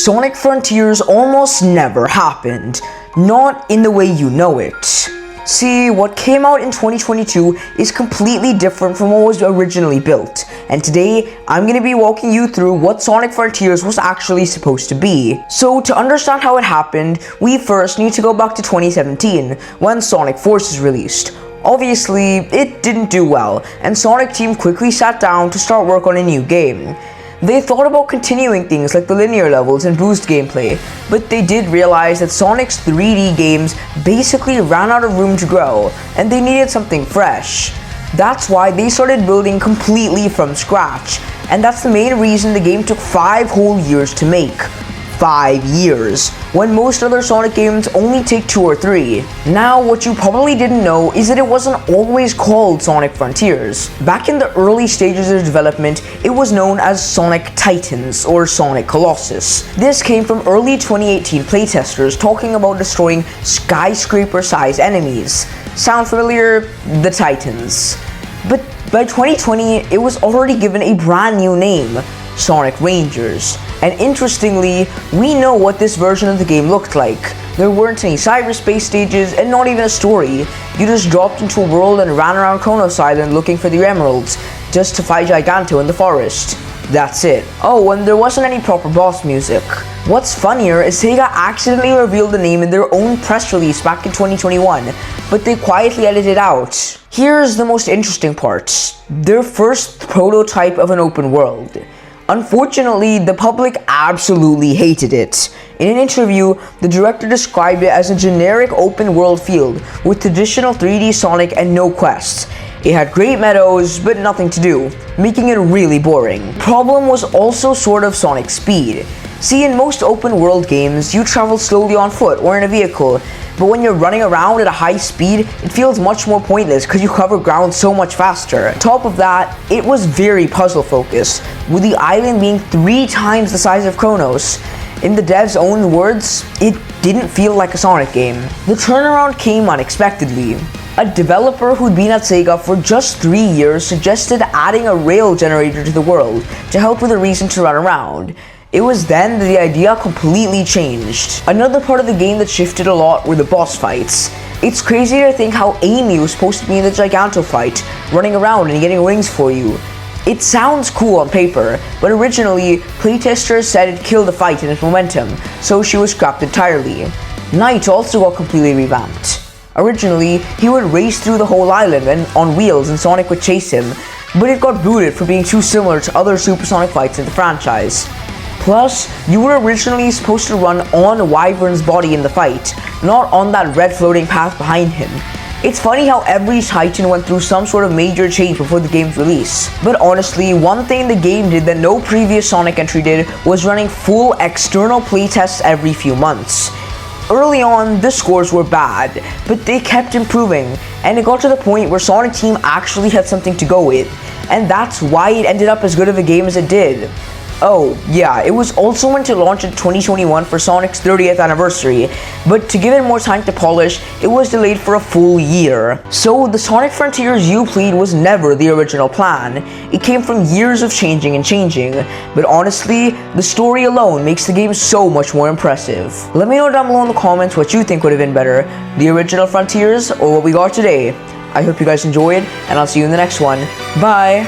Sonic Frontiers almost never happened. Not in the way you know it. See, what came out in 2022 is completely different from what was originally built, and today I'm going to be walking you through what Sonic Frontiers was actually supposed to be. So to understand how it happened, we first need to go back to 2017, when Sonic Forces released. Obviously, it didn't do well, and Sonic Team quickly sat down to start work on a new game. They thought about continuing things like the linear levels and boost gameplay, but they did realize that Sonic's 3D games basically ran out of room to grow, and they needed something fresh. That's why they started building completely from scratch, and that's the main reason the game took 5 whole years to make. 5 years, when most other Sonic games only take 2 or 3. Now, what you probably didn't know is that it wasn't always called Sonic Frontiers. Back in the early stages of development, it was known as Sonic Titans or Sonic Colossus. This came from early 2018 playtesters talking about destroying skyscraper-sized enemies. Sound familiar? The Titans. But by 2020, it was already given a brand new name, Sonic Rangers. And interestingly, we know what this version of the game looked like. There weren't any cyberspace stages and not even a story. You just dropped into a world and ran around Kronos Island looking for the emeralds, just to fight Giganto in the forest. That's it. Oh, and there wasn't any proper boss music. What's funnier is Sega accidentally revealed the name in their own press release back in 2021, but they quietly edited it out. Here's the most interesting part. Their first prototype of an open world. Unfortunately, the public absolutely hated it. In an interview, the director described it as a generic open world field with traditional 3D Sonic and no quests. It had great meadows, but nothing to do, making it really boring. Problem was also sort of Sonic speed. See, in most open world games, you travel slowly on foot or in a vehicle, but when you're running around at a high speed, it feels much more pointless because you cover ground so much faster. On top of that, it was very puzzle focused, with the island being 3 times the size of Kronos. In the dev's own words, it didn't feel like a Sonic game. The turnaround came unexpectedly. A developer who'd been at Sega for just 3 years suggested adding a rail generator to the world to help with a reason to run around. It was then that the idea completely changed. Another part of the game that shifted a lot were the boss fights. It's crazy to think how Amy was supposed to be in the Giganto fight, running around and getting rings for you. It sounds cool on paper, but originally, playtesters said it killed the fight in its momentum, so she was scrapped entirely. Knight also got completely revamped. Originally, he would race through the whole island and on wheels and Sonic would chase him, but it got booted for being too similar to other Supersonic fights in the franchise. Plus, you were originally supposed to run on Wyvern's body in the fight, not on that red floating path behind him. It's funny how every Titan went through some sort of major change before the game's release. But honestly, one thing the game did that no previous Sonic entry did was running full external playtests every few months. Early on, the scores were bad, but they kept improving, and it got to the point where Sonic Team actually had something to go with, and that's why it ended up as good of a game as it did. Oh, yeah, it was also meant to launch in 2021 for Sonic's 30th anniversary, but to give it more time to polish, it was delayed for a full year. So the Sonic Frontiers you played was never the original plan. It came from years of changing and changing, but honestly, the story alone makes the game so much more impressive. Let me know down below in the comments what you think would have been better, the original Frontiers or what we got today. I hope you guys enjoyed, and I'll see you in the next one. Bye!